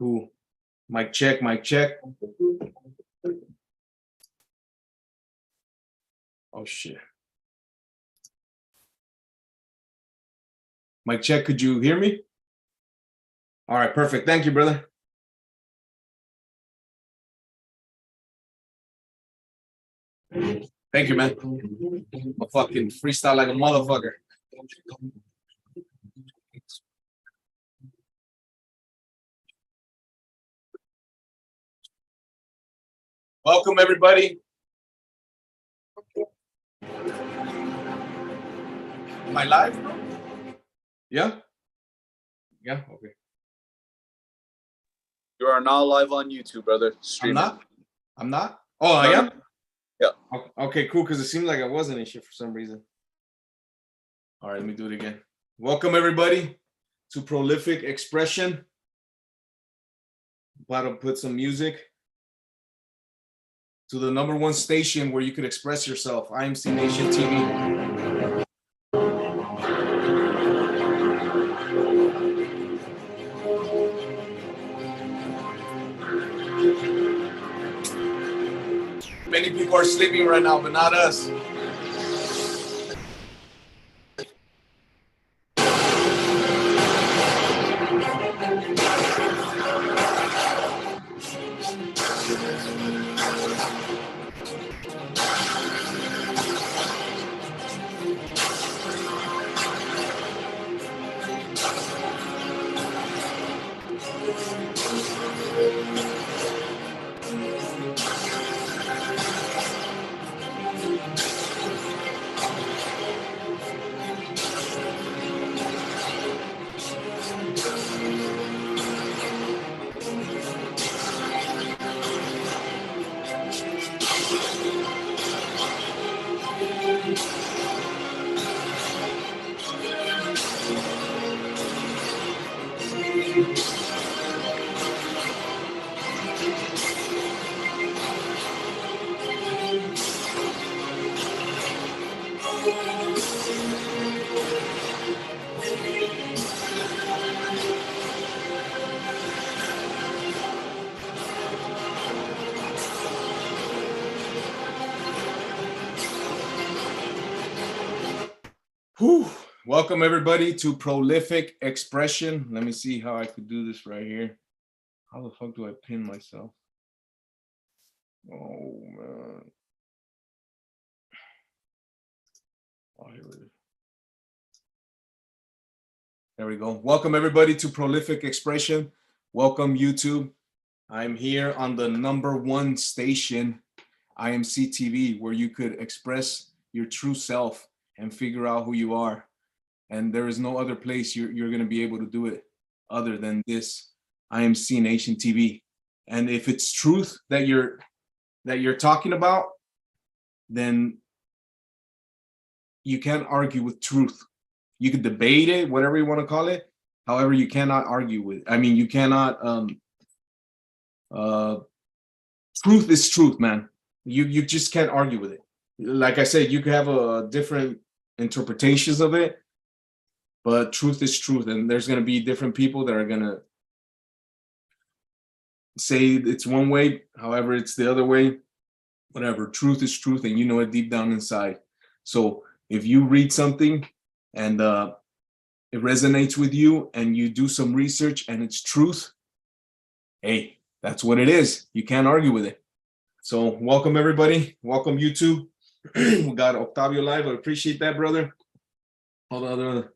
Ooh, mic check, mic check. Oh shit. Mic check, could you hear me? All right, perfect. Thank you, brother. Thank you, man. A fucking freestyle like a motherfucker. Welcome, everybody. Am I live, bro? Yeah? Yeah, okay. You are now live on YouTube, brother. Streaming. I'm not? Oh, I am? Yeah. Okay, cool, because it seemed like I wasn't in shit for some reason. All right, let me do it again. Welcome, everybody, to Prolific Expression. About to put some music to the #1 station where you could express yourself, IMC Nation TV. Many people are sleeping right now, but not us. Whew. Welcome, everybody, to Prolific Expression. Let me see how I could do this right here. How the fuck do I pin myself? Oh, man. Oh, here it is. There we go. Welcome, everybody, to Prolific Expression. Welcome, YouTube. I'm here on the #1 station, IMC TV, where you could express your true self and figure out who you are. And there is no other place you're going to be able to do it other than this IMC Nation TV. And if it's truth that you're talking about, then you can't argue with truth. You could debate it, whatever you want to call it. However, you cannot argue with it. I mean, you cannot. Truth is truth, man. You just can't argue with it. Like I said, you could have different interpretations of it, but truth is truth, and there's going to be different people that are going to say it's one way, however it's the other way. Whatever, truth is truth, and you know it deep down inside. So if you read something and it resonates with you and you do some research and it's truth, hey, that's what it is. You can't argue with it. So welcome, everybody. Welcome, YouTube. We got Octavio live. I appreciate that, brother. All the other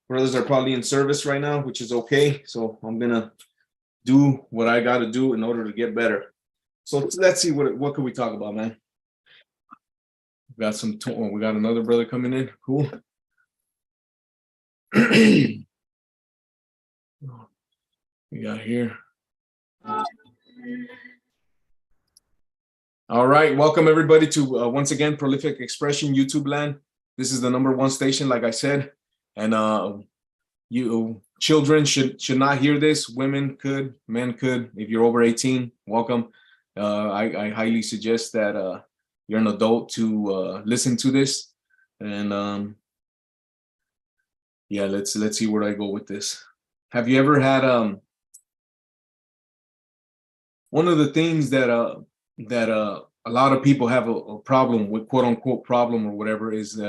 brothers are probably in service right now, which is okay. So I'm going to do what I got to do in order to get better. So let's see, what can we talk about, man? We got we got another brother coming in. Cool. We got here. All right, welcome everybody to once again Prolific Expression YouTube land. This is the #1 station, like I said, and you children should not hear this. Women could, men could. If you're over 18, welcome. I highly suggest that you're an adult to listen to this. And yeah, let's see where I go with this. Have you ever had one of the things that a lot of people have a problem with, quote unquote problem or whatever, is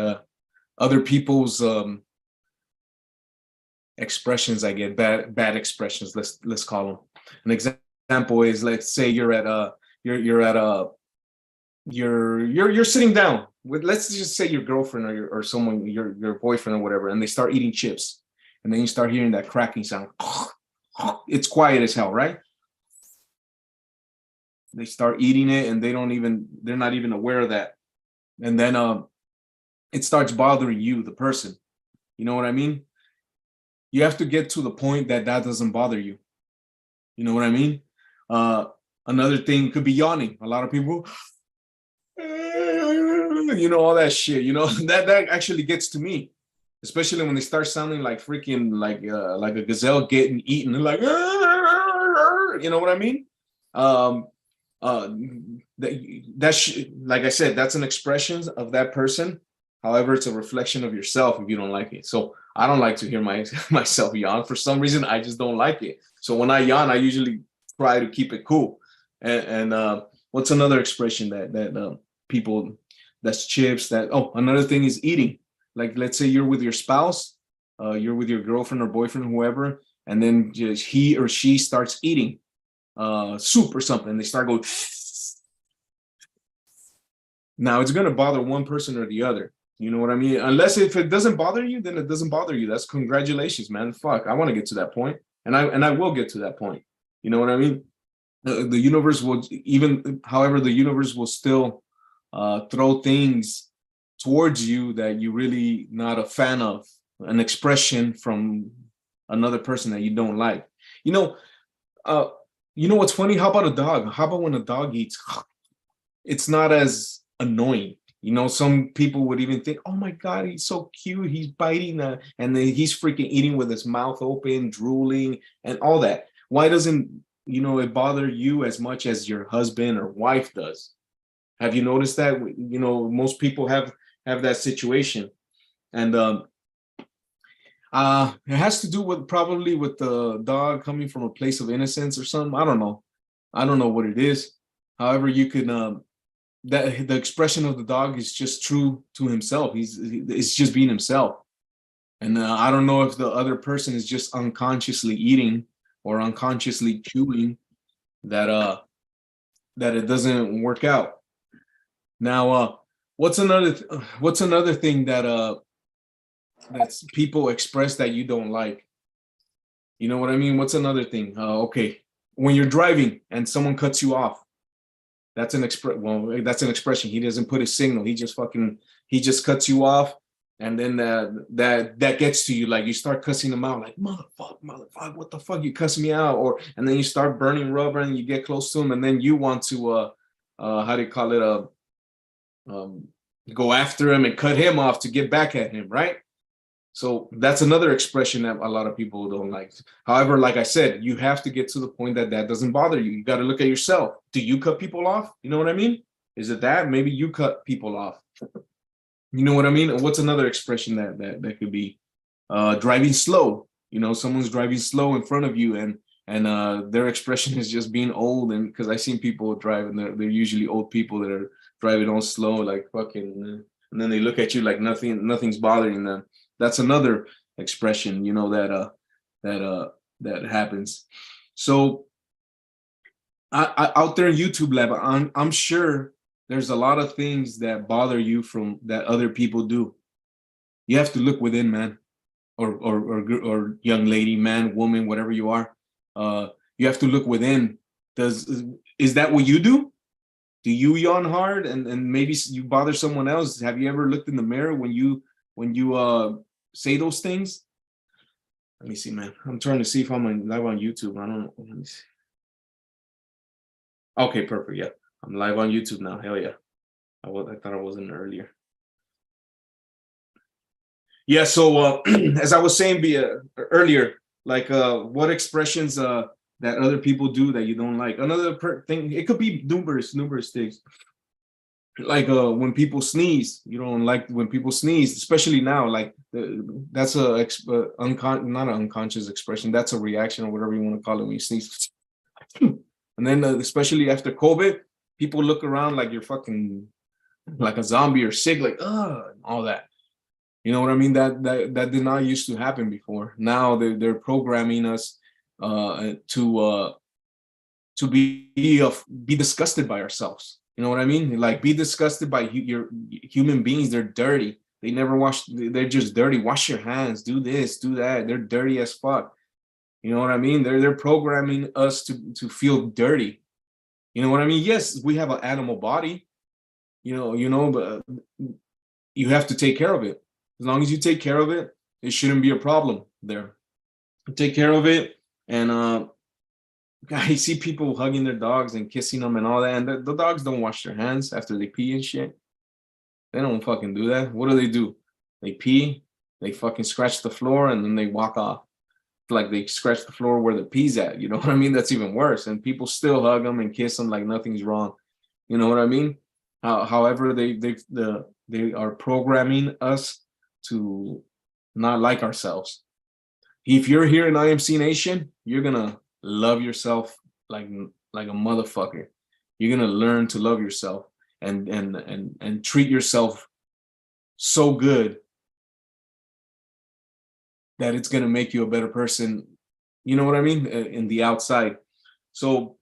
other people's expressions. I get bad expressions, let's call them. An example is, let's say you're at you're sitting down with, let's just say, your girlfriend or someone, your boyfriend or whatever, and they start eating chips, and then you start hearing that cracking sound. It's quiet as hell, right? They start eating it and they're not even aware of that. And then it starts bothering you, the person. You know what I mean? You have to get to the point that doesn't bother you. You know what I mean? Another thing could be yawning. A lot of people, you know, all that shit, you know, that actually gets to me, especially when they start sounding like freaking like a gazelle getting eaten. They're like, you know what I mean? Like I said, that's an expression of that person. However, it's a reflection of yourself if you don't like it. So I don't like to hear myself yawn. For some reason, I just don't like it. So when I yawn, I usually try to keep it cool. And what's another expression that people, that's chips, another thing is eating. Like, let's say you're with your spouse, you're with your girlfriend or boyfriend, whoever, and then just he or she starts eating soup or something. They start going. Now it's going to bother one person or the other. You know what I mean? Unless if it doesn't bother you, then it doesn't bother you. That's congratulations, man. Fuck, I want to get to that point, and I will get to that point. You know what I mean? The universe will, however, the universe will still throw things towards you that you're really not a fan of, an expression from another person that you don't like. You know what's funny? How about a dog? How about when a dog eats? It's not as annoying. You know, some people would even think, oh my God, he's so cute. He's biting, and then he's freaking eating with his mouth open, drooling, and all that. Why doesn't, it bother you as much as your husband or wife does? Have you noticed that? Most people have that situation. And it has to do with probably with the dog coming from a place of innocence or something. I don't know what it is. However, you can that the expression of the dog is just true to himself. It's just being himself. And I don't know if the other person is just unconsciously eating or unconsciously chewing that it doesn't work out. Now, what's another thing that that's people express that you don't like? You know what I mean? What's another thing? Okay, when you're driving and someone cuts you off, that's an expression. He doesn't put a signal. He just cuts you off, and then that gets to you. Like, you start cussing them out, like, motherfucker, what the fuck, you cuss me out, and then you start burning rubber, and you get close to him, and then you want to how do you call it, go after him and cut him off to get back at him, right? So that's another expression that a lot of people don't like. However, like I said, you have to get to the point that doesn't bother you. You got to look at yourself. Do you cut people off? You know what I mean? Is it that? Maybe you cut people off. You know what I mean? What's another expression that could be? Driving slow. Someone's driving slow in front of you, and their expression is just being old. And because I've seen people drive, and they're usually old people that are driving all slow, like fucking, and then they look at you like nothing's bothering them. That's another expression, that happens. So I out there in YouTube land, I'm sure there's a lot of things that bother you from that other people do. You have to look within, man, or young lady, man, woman, whatever you are. You have to look within. Is that what you do? Do you yawn hard and maybe you bother someone else? Have you ever looked in the mirror when you say those things? Let me see, man. I'm trying to see if I'm live on YouTube. I don't know. Let me see. Okay, perfect. Yeah, I'm live on YouTube now. Hell yeah. I thought I wasn't earlier. Yeah. So as I was saying earlier, like what expressions that other people do that you don't like. Another thing, it could be numerous things. Like when people sneeze, you don't like when people sneeze, especially now. Like that's not an unconscious expression. That's a reaction or whatever you want to call it when you sneeze. And then especially after COVID, people look around like you're fucking like a zombie or sick, like all that. You know what I mean? That did not used to happen before. Now they're programming us to be disgusted by ourselves. You know what I mean? Like be disgusted by your human beings. They're dirty. They never wash. They're just dirty. Wash your hands. Do this. Do that. They're dirty as fuck. You know what I mean? They're programming us to feel dirty. You know what I mean? Yes, we have an animal body. But you have to take care of it. As long as you take care of it, it shouldn't be a problem there. Take care of it, and I see people hugging their dogs and kissing them and all that, and the dogs don't wash their hands after they pee and shit. They don't fucking do that. What do? They pee, they fucking scratch the floor, and then they walk off. Like they scratch the floor where the pee's at. You know what I mean? That's even worse. And people still hug them and kiss them like nothing's wrong. You know what I mean? However, they are programming us to not like ourselves. If you're here in IMC Nation, you're gonna love yourself like a motherfucker. You're gonna learn to love yourself and treat yourself so good that it's gonna make you a better person. You know what I mean? In the outside. So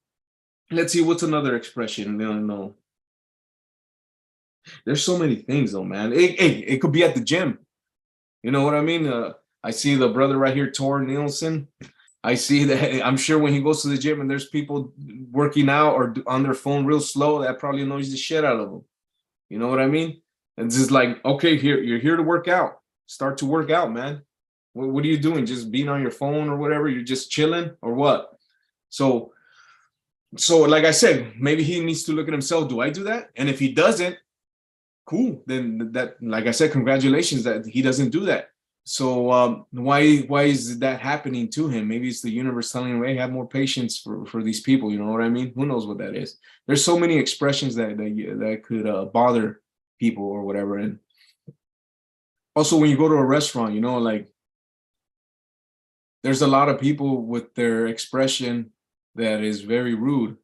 let's see, what's another expression? No. There's so many things though, man. It could be at the gym. You know what I mean? I see the brother right here, Tor Nielsen. I see that. I'm sure when he goes to the gym and there's people working out or on their phone real slow, that probably annoys the shit out of them. You know what I mean? It's just like, okay, you're here to work out. Start to work out, man. What are you doing? Just being on your phone or whatever? You're just chilling or what? So like I said, maybe he needs to look at himself. Do I do that? And if he doesn't, cool. Then that, like I said, congratulations that he doesn't do that. So why is that happening to him? Maybe it's the universe telling him, hey, have more patience for these people. You know what I mean? Who knows what that is? There's so many expressions that could bother people or whatever. And also when you go to a restaurant, like there's a lot of people with their expression that is very rude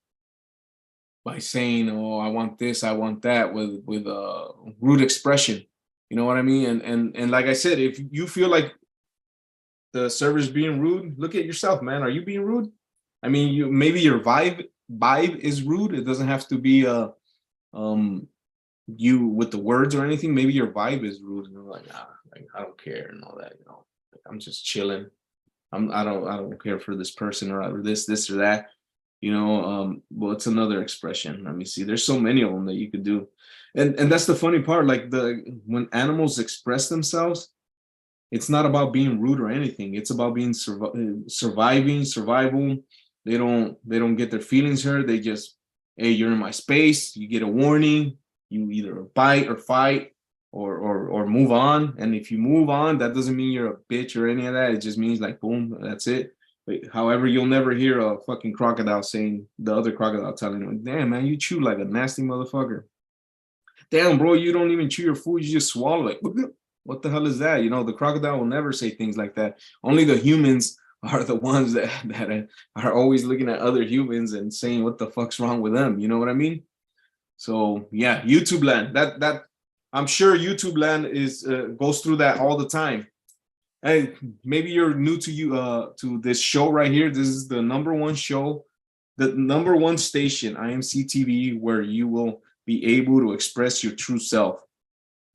by saying, oh, I want this, I want that, with a rude expression. You know what I mean? And like I said, if you feel like the server's being rude, look at yourself, man. Are you being rude? I mean, maybe your vibe is rude. It doesn't have to be you with the words or anything. Maybe your vibe is rude, and you're like, I don't care and all that. Like, I'm just chilling. I don't care for this person or this or that. Well, it's another expression. Let me see. There's so many of them that you could do. And that's the funny part. Like when animals express themselves, it's not about being rude or anything. It's about being survival. They don't get their feelings hurt. They just, hey, you're in my space. You get a warning. You either bite or fight or move on. And if you move on, that doesn't mean you're a bitch or any of that. It just means like, boom, that's it. However, you'll never hear a fucking crocodile saying, the other crocodile telling him, damn, man, you chew like a nasty motherfucker. Damn, bro, you don't even chew your food, you just swallow it. What the hell is that? The crocodile will never say things like that. Only the humans are the ones that are always looking at other humans and saying what the fuck's wrong with them. You know what I mean? So yeah, YouTube land. That I'm sure YouTube land is goes through that all the time. Hey, maybe you're new to this show right here. This is the #1 show, the #1 station, IMC TV, where you will be able to express your true self.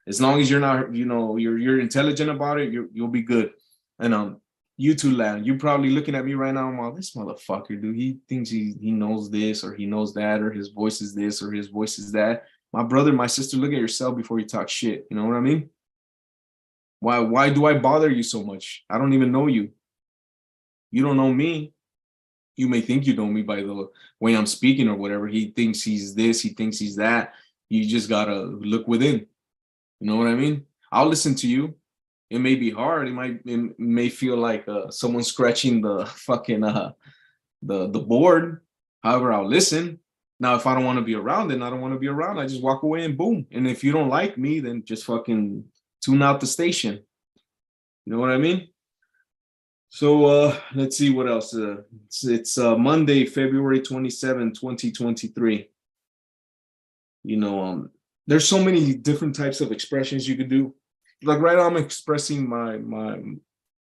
As long as you're not, you're intelligent about it, you'll be good. And YouTube land, you're probably looking at me right now. I'm like, this motherfucker, dude. He thinks he knows this or he knows that, or his voice is this or his voice is that. My brother, my sister, look at yourself before you talk shit. You know what I mean? Why do I bother you so much? I don't even know you. You don't know me. You may think you know me by the way I'm speaking or whatever. He thinks he's this, he thinks he's that. You just gotta look within. You know what I mean? I'll listen to you. It may be hard. It may feel like someone scratching the fucking the board. However, I'll listen. Now, if I don't want to be around, then I don't want to be around. I just walk away and boom. And if you don't like me, then just fucking tune out the station. You know what I mean? So let's see what else. It's Monday, February 27, 2023. You know, there's so many different types of expressions you could do. Like right now, I'm expressing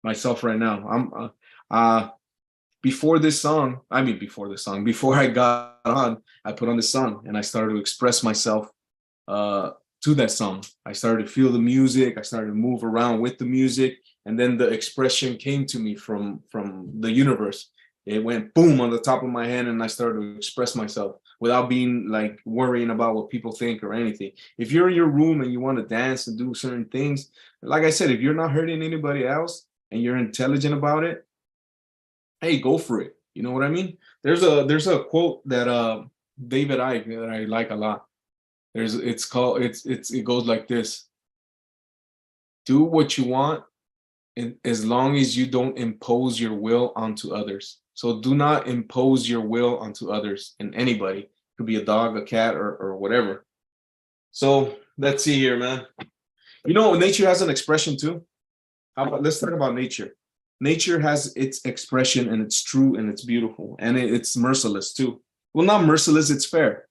myself right now. Before I got on, I put on the song and I started to express myself to that song. I started to feel the music. I started to move around with the music, and then the expression came to me from the universe. It went boom on the top of my head, and I started to express myself without being like worrying about what people think or anything. If you're in your room and you want to dance and do certain things, like I said, if you're not hurting anybody else and you're intelligent about it, hey, go for it. You know what I mean? There's a quote that David Icke that I like a lot. It goes like this: do what you want, as long as you don't impose your will onto others. So do not impose your will onto others and anybody. It could be a dog, a cat, or whatever. So let's see here, man. You know, nature has an expression too. Let's talk about nature. Nature has its expression, and it's true, and it's beautiful, and it's merciless too. Well, not merciless, it's fair.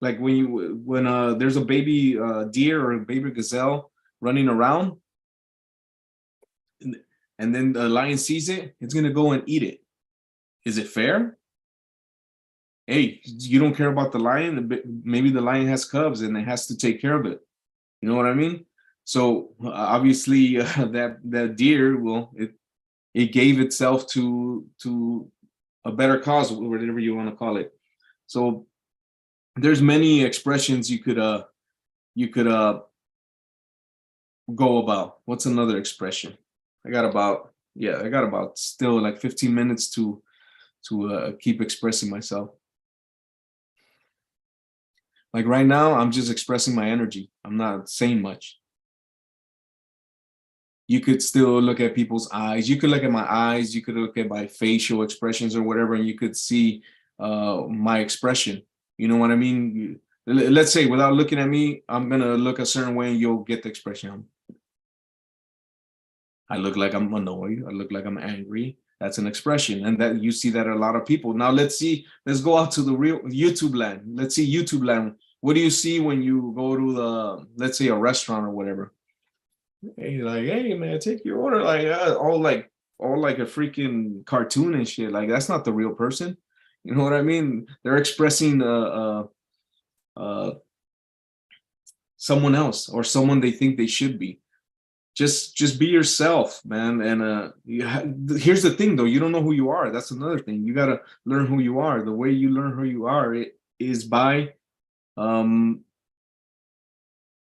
Like when there's a baby deer or a baby gazelle running around, and then the lion sees it, it's gonna go and eat it. Is it fair? Hey, you don't care about the lion. Maybe the lion has cubs and it has to take care of it. You know what I mean? So obviously that deer, well, it gave itself to a better cause, whatever you want to call it. So there's many expressions you could go about. What's another expression? I got about still like 15 minutes to keep expressing myself. Like right now, I'm just expressing my energy. I'm not saying much. You could still look at people's eyes. You could look at my eyes. You could look at my facial expressions or whatever, and you could see my expression. You know what I mean? Let's say without looking at me, I'm gonna look a certain way, and you'll get the expression. I look like I'm annoyed. I look like I'm angry. That's an expression, and that you see that a lot of people. Now let's go out to the real YouTube land. Let's see YouTube land. What do you see when you go to let's say a restaurant or whatever? Hey, like, hey man, take your order. Like all like a freaking cartoon and shit. Like that's not the real person. You know what I mean? They're expressing someone else or someone they think they should be. Just be yourself, man. And here's the thing though, you don't know who you are. That's another thing. You gotta learn who you are. The way you learn who you are is by doing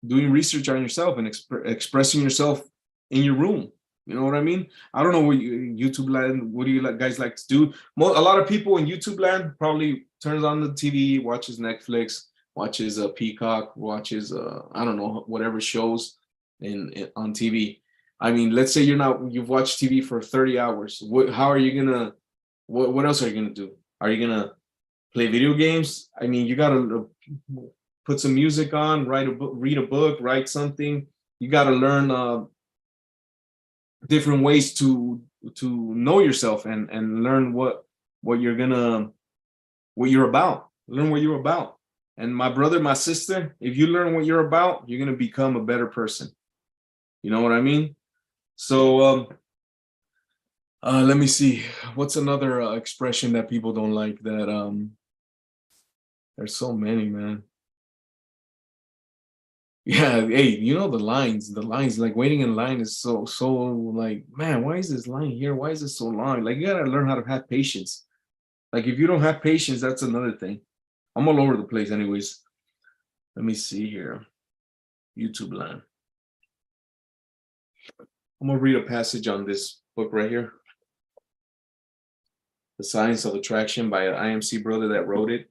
research on yourself and expressing yourself in your room. You know what I mean? I don't know what YouTube land, what do you guys like to do? A lot of people in YouTube land probably turns on the TV, watches Netflix, watches Peacock, watches I don't know, whatever shows on TV. I mean, let's say you've watched TV for 30 hours. How are you gonna what else are you gonna do? Are you gonna play video games? I mean, you gotta put some music on, read a book, write something. You gotta learn different ways to know yourself and learn what you're about. Learn what you're about. And my brother, my sister, if you learn what you're about, you're gonna become a better person. You know what I mean? So let me see. What's another expression that people don't like? That there's so many, man. Yeah, hey, you know the lines like waiting in line is so like, man, why is this line here? Why is it so long? Like you gotta learn how to have patience. Like if you don't have patience, that's another thing. I'm all over the place anyways. Let me see here. YouTube land. I'm gonna read a passage on this book right here. The Science of Attraction by an IMC brother that wrote it.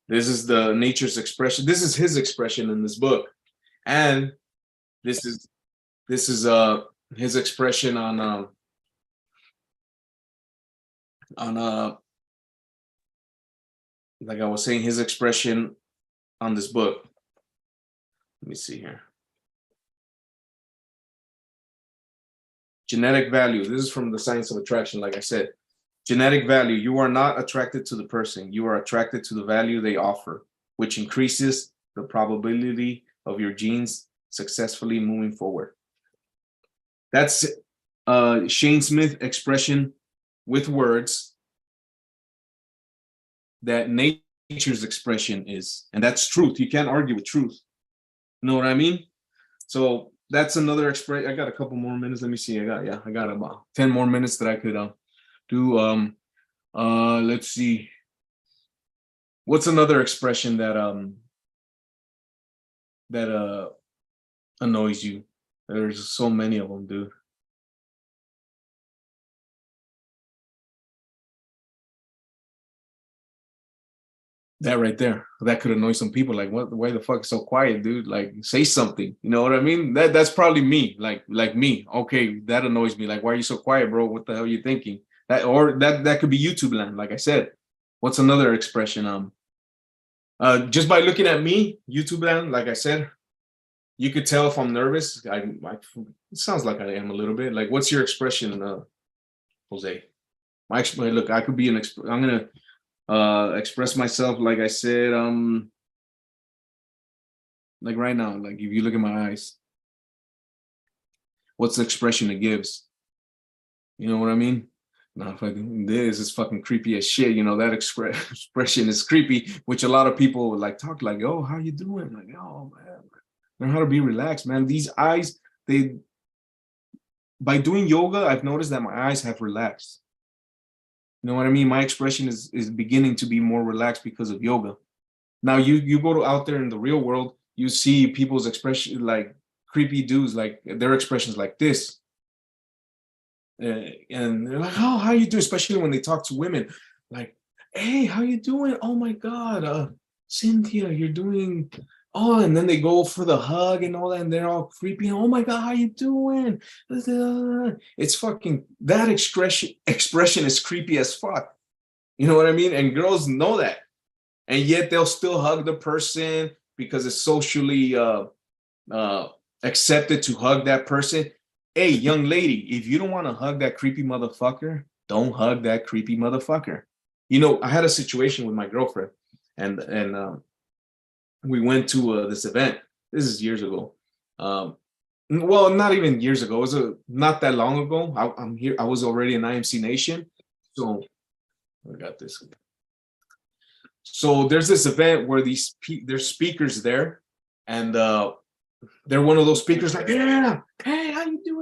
This is the nature's expression. This is his expression in this book. And this is his expression on on like I was saying, his expression on this book. Let me see here. Genetic value. This is from the Science of Attraction. Like I said, genetic value. You are not attracted to the person. You are attracted to the value they offer, which increases the probability of your genes successfully moving forward. That's Shane Smith expression with words that nature's expression is. And that's truth. You can't argue with truth. You know what I mean? So that's another expression. I got a couple more minutes. Let me see. I got about 10 more minutes that I could do. Let's see. What's another expression that annoys you? There's so many of them, dude. That right there, that could annoy some people. Like, what? Why the fuck so quiet, dude? Like, say something. You know what I mean? That's probably me. Like me. Okay, that annoys me. Like, why are you so quiet, bro? What the hell are you thinking? That could be YouTube land. Like I said, what's another expression? Just by looking at me, YouTube land. Like I said, you could tell if I'm nervous. It sounds like I am a little bit. Like, what's your expression, Jose? Look, I could be I'm gonna express myself, like I said, like right now, like if you look at my eyes, what's the expression it gives? You know what I mean? No, fucking this is fucking creepy as shit. You know, that expression is creepy, which a lot of people like talk like, oh, how you doing? Like, oh man, learn how to be relaxed, man. These eyes, by doing yoga, I've noticed that my eyes have relaxed. You know what I mean? My expression is beginning to be more relaxed because of yoga. Now you go out there in the real world, you see people's expression like creepy dudes, like their expressions like this. And they're like, oh, how you doing? Especially when they talk to women, like, hey, how you doing? Oh my God, Cynthia, you're doing. Oh, and then they go for the hug and all that, and they're all creepy. Oh my God, how you doing? It's fucking, that expression is creepy as fuck. You know what I mean? And girls know that, and yet they'll still hug the person because it's socially accepted to hug that person. Hey, young lady, if you don't want to hug that creepy motherfucker, don't hug that creepy motherfucker. You know, I had a situation with my girlfriend, and we went to this event. This is years ago. Well, not even years ago. It was not that long ago. I'm here. I was already in IMC Nation. So I got this. So there's this event where there's speakers there, and they're one of those speakers like, yeah, hey, how you doing?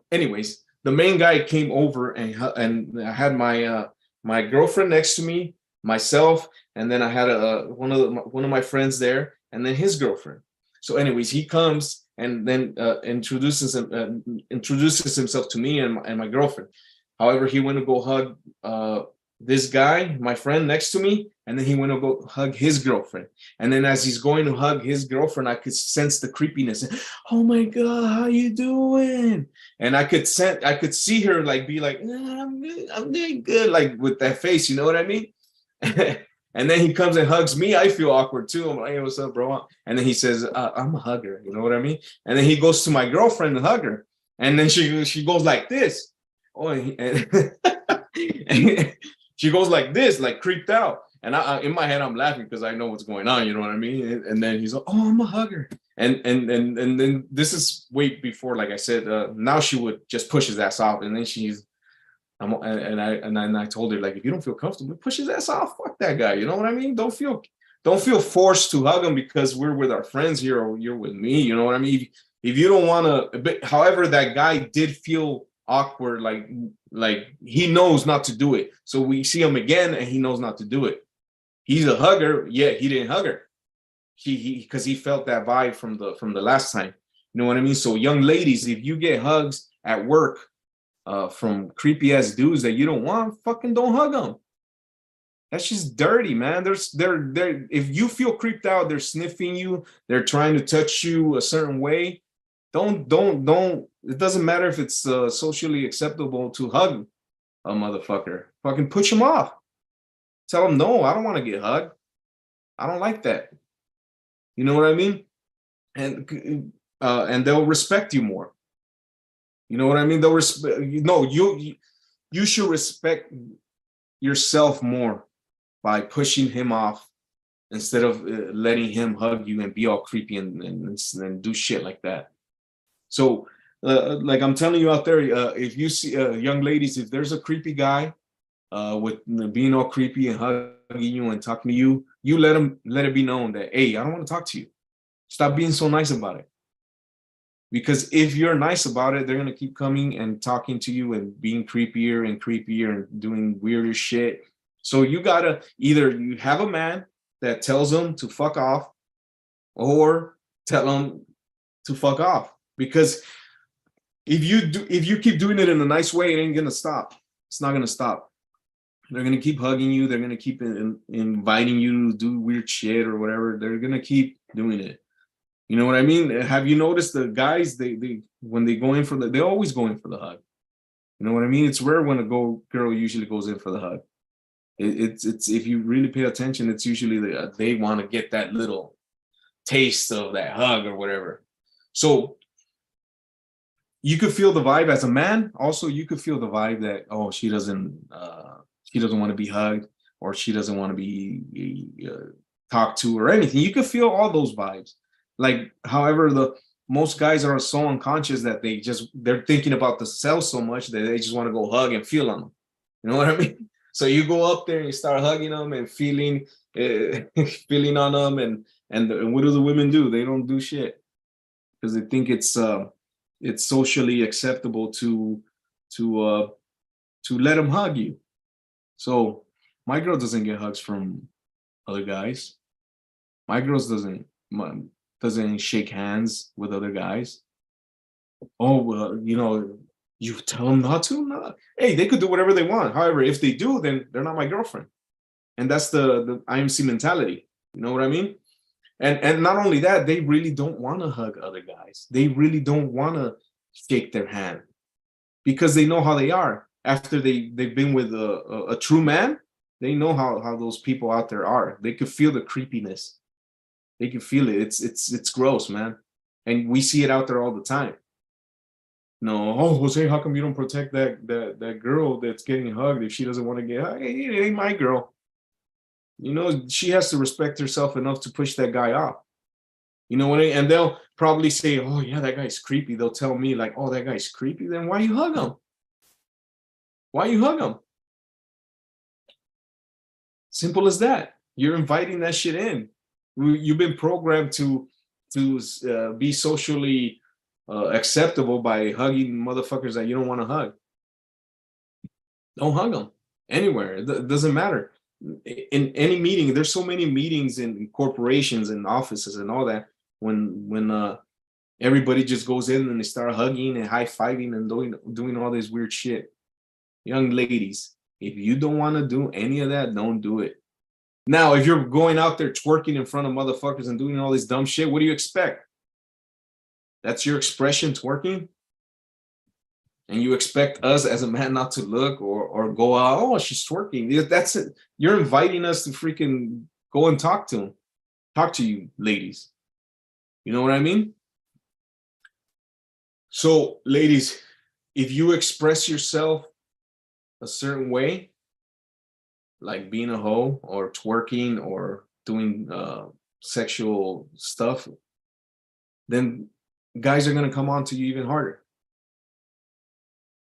Anyways, the main guy came over and I had my girlfriend next to me, myself, and then I had one of my friends there, and then his girlfriend. So anyways, he comes and then introduces himself to me and my girlfriend. However, he went to go hug this guy, my friend next to me, and then he went to go hug his girlfriend. And then as he's going to hug his girlfriend, I could sense the creepiness. Oh my God, how you doing? And I could see her like be like, I'm good, I'm doing good, like with that face, you know what I mean? And then he comes and hugs me. I feel awkward too. I'm like, hey, what's up, bro? And then he says, I'm a hugger, you know what I mean? And then he goes to my girlfriend and hug her. And then she goes like this. Oh, and she goes like this, like creeped out. And I in my head, I'm laughing because I know what's going on. You know what I mean? And then he's like, "Oh, I'm a hugger." And then this is way before, like I said. Now she would just push his ass off, and then I told her, like, if you don't feel comfortable, push his ass off. Fuck that guy. You know what I mean? Don't feel forced to hug him because we're with our friends here or you're with me. You know what I mean? If you don't want to, however, that guy did feel awkward, like he knows not to do it. So we see him again and he knows not to do it. He's a hugger, yet he didn't hug her. He because he felt that vibe from the last time. You know what I mean? So young ladies, if you get hugs at work from creepy ass dudes that you don't want, fucking don't hug them. That's just dirty, man. They're if you feel creeped out, they're sniffing you, they're trying to touch you a certain way. Don't. It doesn't matter if it's socially acceptable to hug. a motherfucker, fucking push him off. Tell him, no, I don't want to get hugged. I don't like that. You know what I mean? And they'll respect you more. You know what I mean? They'll respect. No, you should respect yourself more by pushing him off instead of letting him hug you and be all creepy and do shit like that. So, like I'm telling you out there, if you see young ladies, if there's a creepy guy with being all creepy and hugging you and talking to you, you let it be known that, hey, I don't want to talk to you. Stop being so nice about it. Because if you're nice about it, they're gonna keep coming and talking to you and being creepier and creepier and doing weirder shit. So you gotta either you have a man that tells them to fuck off, or tell them to fuck off. Because if you keep doing it in a nice way, it ain't gonna stop. It's not gonna stop. They're gonna keep hugging you. They're gonna keep inviting you to do weird shit or whatever. They're gonna keep doing it. You know what I mean? Have you noticed the guys? They when they go in for they always go in for the hug. You know what I mean? It's rare when a girl usually goes in for the hug. It's if you really pay attention, it's usually they want to get that little taste of that hug or whatever. So you could feel the vibe as a man. Also, you could feel the vibe that, oh, she doesn't want to be hugged, or she doesn't want to be talked to or anything. You could feel all those vibes. Like, however, most guys are so unconscious that they're thinking about the cell so much that they just want to go hug and feel on them. You know what I mean? So you go up there and you start hugging them and feeling on them, and what do the women do? They don't do shit because they think it's socially acceptable to let them hug you. So my girl doesn't get hugs from other guys. My girls doesn't shake hands with other guys. Oh, well, you tell them not to? No. Hey, they could do whatever they want. However, if they do, then they're not my girlfriend. And that's the IMC mentality. You know what I mean? And not only that, they really don't want to hug other guys. They really don't want to shake their hand because they know how they are. After they've been with a true man, they know how those people out there are. They could feel the creepiness. They can feel it. It's gross, man. And we see it out there all the time. No, oh, Jose, how come you don't protect that girl that's getting hugged if she doesn't want to get hugged? Hey, it ain't my girl. She has to respect herself enough to push that guy off. You know what I mean? And they'll probably say, oh, yeah, that guy's creepy. They'll tell me, like, oh, that guy's creepy. Then why you hug him? Why you hug him? Simple as that. You're inviting that shit in. You've been programmed to be socially acceptable by hugging motherfuckers that you don't want to hug. Don't hug them anywhere. It doesn't matter. In any meeting, there's so many meetings in corporations and offices and all that when everybody just goes in and they start hugging and high-fiving and doing all this weird shit. Young ladies, if you don't want to do any of that, don't do it. Now, if you're going out there twerking in front of motherfuckers and doing all this dumb shit, what do you expect? That's your expression, twerking? And you expect us as a man not to look or go out, oh, she's twerking. That's it. You're inviting us to freaking go and talk to you, ladies. You know what I mean? So, ladies, if you express yourself a certain way, like being a hoe or twerking or doing sexual stuff, then guys are going to come on to you even harder.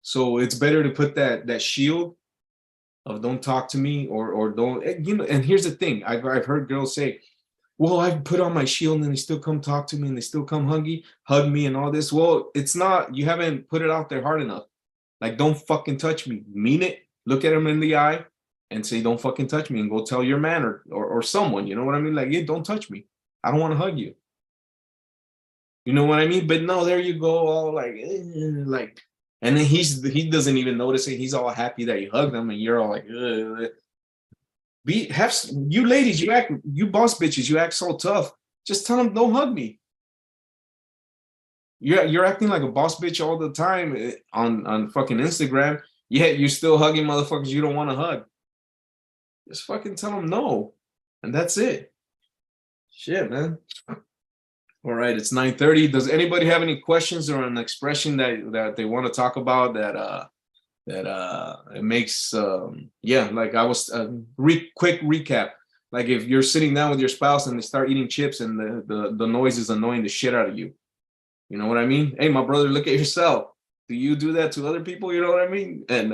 So it's better to put that shield of don't talk to me or don't, and here's the thing. I've heard girls say, well, I've put on my shield and they still come talk to me and they still come hug me and all this. Well, it's not, you haven't put it out there hard enough. Like, don't fucking touch me. Mean it. Look at him in the eye and say, don't fucking touch me, and go tell your man or someone, you know what I mean? Like, yeah, don't touch me. I don't want to hug you. You know what I mean? But no, there you go, all like, and then he doesn't even notice it. He's all happy that you hugged him, and you're all like, you ladies, you boss bitches, you act so tough. Just tell him, don't hug me. You're acting like a boss bitch all the time on fucking Instagram. yet you're still hugging motherfuckers you don't want to hug. Just fucking tell them no, and that's it. Shit, man. All right, it's 9:30. Does anybody have any questions or an expression that they want to talk about that it makes like I was quick recap. Like if you're sitting down with your spouse and they start eating chips and the noise is annoying the shit out of you. You know what I mean? Hey, my brother, look at yourself. Do you do that to other people? You know what I mean? And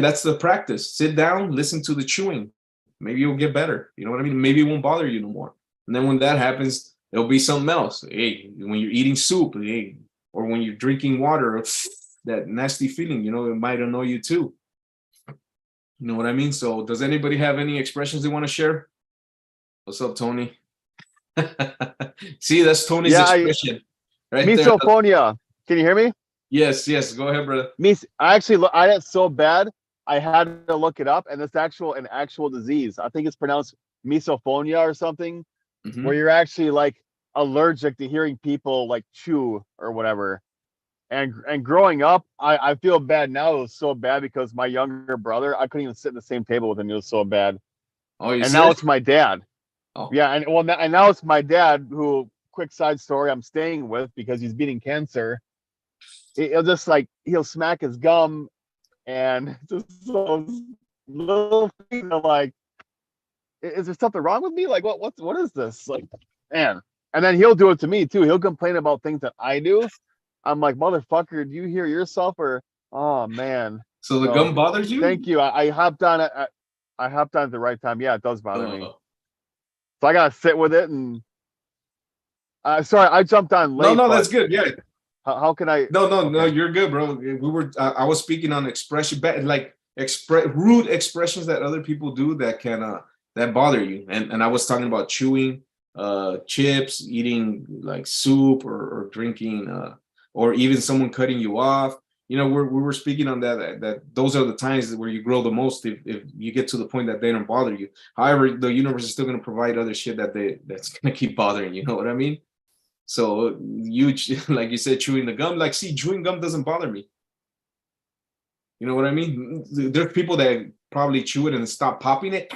that's the practice. Sit down, listen to the chewing. Maybe you'll get better. You know what I mean? Maybe it won't bother you no more. And then when that happens, it'll be something else. Hey, when you're eating soup, hey, or when you're drinking water, that nasty feeling, you know, it might annoy you too. You know what I mean? So does anybody have any expressions they want to share? What's up, Tony? See, that's Tony's expression. Right misophonia. Can you hear me? Yes. Go ahead, brother. I had it so bad, I had to look it up, and it's an actual disease. I think it's pronounced misophonia or something, where you're actually like allergic to hearing people like chew or whatever. And growing up, I feel bad now. It was so bad because my younger brother, I couldn't even sit at the same table with him. It was so bad. Oh, and now it's my dad. Oh. Yeah, and now it's my dad who, quick side story, I'm staying with because he's beating cancer. He'll smack his gum and just those little things are like, is there something wrong with me? Like, what is this? Like, man. And then he'll do it to me too. He'll complain about things that I do. I'm like, motherfucker, do you hear yourself? Or, oh man. So the gum bothers you? Thank you. I hopped on it. I hopped on at the right time. Yeah, it does bother me. So I gotta sit with it. And sorry, I jumped on late. No, that's good. Yeah. How can I? No, you're good, bro. We were. I was speaking on expression, like rude expressions that other people do that can that bother you, and I was talking about chewing chips, eating like soup, or drinking, or even someone cutting you off. You know, we were speaking on that those are the times where you grow the most if you get to the point that they don't bother you. However, the universe is still going to provide other shit that's going to keep bothering you. You know what I mean? So you, like you said, chewing the gum, like, see, chewing gum doesn't bother me. You know what I mean? There's people that probably chew it and stop popping it.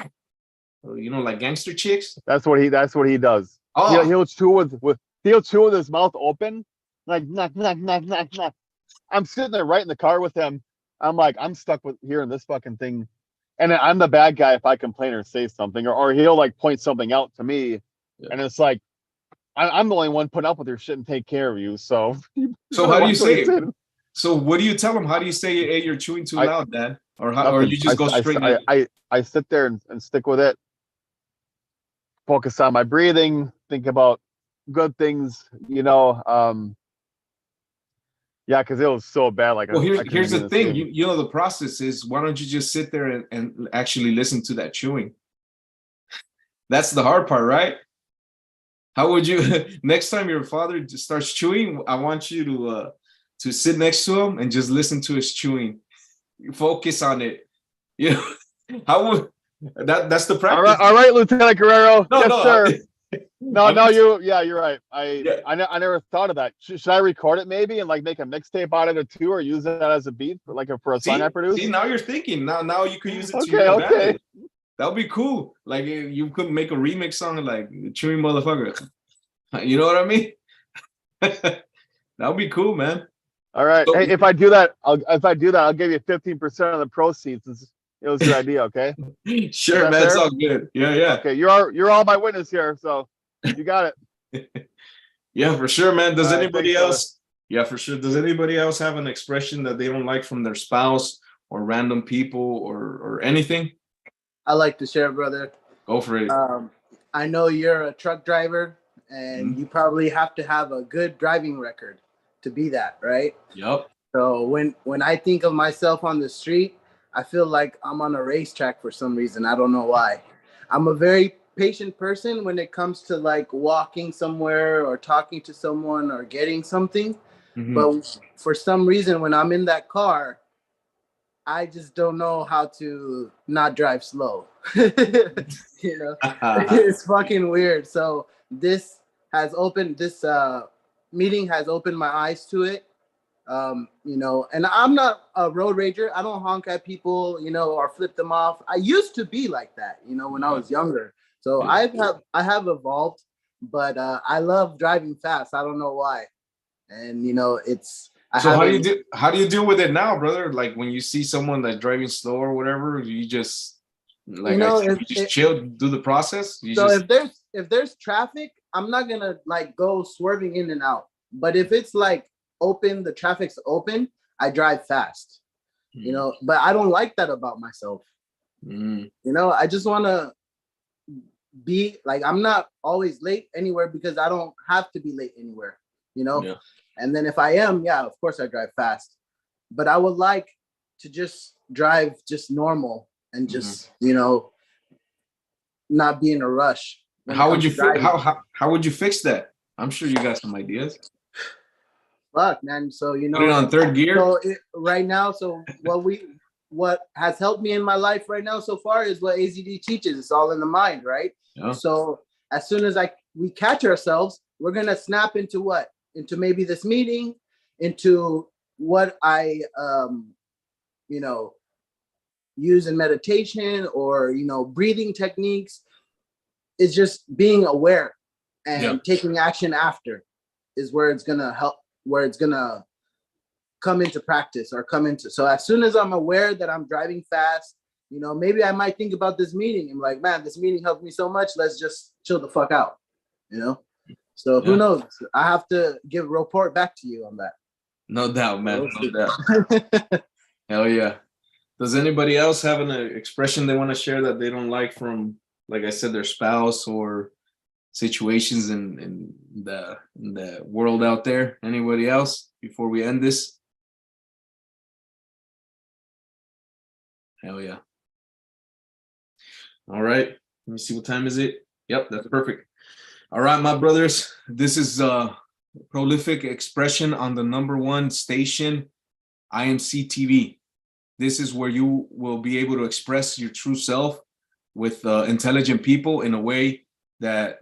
You know, like gangster chicks. That's what he does. Oh. He'll chew with his mouth open, like knock. I'm sitting there right in the car with him. I'm like, I'm stuck with hearing this fucking thing, and I'm the bad guy if I complain or say something, or he'll like point something out to me, and it's like, I'm the only one putting up with your shit and take care of you. So how do you say it? So what do you tell him? How do you say, hey, you're chewing too loud, Dad? Or you just go straight? I sit there and stick with it. Focus on my breathing. Think about good things. You know. Yeah, because it was so bad. Like, well, here's the thing. You know the process is, why don't you just sit there and actually listen to that chewing? That's the hard part, right? How would you next time your father just starts chewing? I want you to sit next to him and just listen to his chewing. Focus on it. You know, how would that's the practice. All right, Lieutenant Guerrero. No, yes, sir. You're right. I never thought of that. Should I record it maybe and like make a mixtape out of it too, or use it as a beat for a song I produce? See, now you're thinking. Now you could use it to your advantage. That would be cool. Like, you could make a remix song like Chewing Motherfucker. You know what I mean? That would be cool, man. All right. So, hey, if I do that, I'll give you 15% of the proceeds. It was your idea, okay? Sure, man. It's all good. Yeah. Okay, you're all my witness here, so you got it. Yeah, for sure, man. Does anybody else? Yeah, for sure. Does anybody else have an expression that they don't like from their spouse or random people or anything? I like to share, brother. Go for it. I know you're a truck driver, and you probably have to have a good driving record to be that, right? Yep. So when I think of myself on the street, I feel like I'm on a racetrack for some reason. I don't know why. I'm a very patient person when it comes to like walking somewhere or talking to someone or getting something. But for some reason, when I'm in that car, I just don't know how to not drive slow. You know, it's fucking weird. So this meeting has opened my eyes to it. You know, and I'm not a road rager. I don't honk at people, you know, or flip them off. I used to be like that, you know, when I was younger. So I have evolved, but I love driving fast. I don't know why. And you know, So how do you deal with it now, brother? Like when you see someone that's driving slow or whatever, you just like, you know, you just chill, do the process. If there's traffic, I'm not gonna like go swerving in and out. But if it's like open, the traffic's open, I drive fast. You know, but I don't like that about myself. You know, I just want to be like, I'm not always late anywhere because I don't have to be late anywhere, you know. Yeah. And then if I am, yeah, of course I drive fast, but I would like to just drive just normal and just, you know, not be in a rush. How would you how would you fix that? I'm sure you got some ideas. Fuck, man. So, you know, put it on third gear. So right now, so what has helped me in my life right now so far is what AZD teaches. It's all in the mind, right? Yeah. So as soon as we catch ourselves, we're gonna snap into what? Into maybe this meeting, into what I you know, use in meditation or, you know, breathing techniques. Is just being aware and taking action after is where it's gonna help, where it's gonna come into practice or come into. So as soon as I'm aware that I'm driving fast, you know, maybe I might think about this meeting. I'm like, man, this meeting helped me so much. Let's just chill the fuck out, you know? So who knows? I have to give a report back to you on that. No doubt, man. No doubt. Hell yeah. Does anybody else have an expression they want to share that they don't like from, like I said, their spouse or situations in the world out there? Anybody else before we end this? Hell yeah. All right. Let me see, what time is it? Yep, that's perfect. All right, my brothers. This is Prolific Expression on the #1 station, IMC TV. This is where you will be able to express your true self with intelligent people in a way that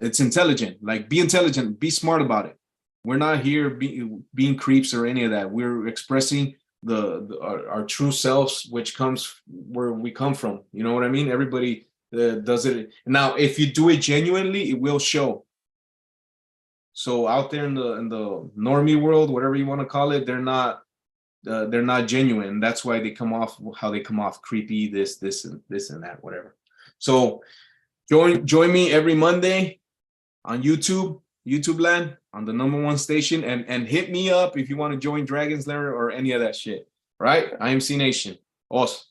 it's intelligent. Like, be intelligent, be smart about it. We're not here being creeps or any of that. We're expressing our true selves, which comes where we come from. You know what I mean? Everybody does it. Now, if you do it genuinely, it will show. So out there in the normie world, whatever you want to call it, they're not genuine. That's why they come off how they come off, creepy, this and that, whatever. So join me every Monday on YouTube land, on the #1 station, and hit me up if you want to join Dragon's Lair or any of that shit. Right? IMC Nation. Awesome.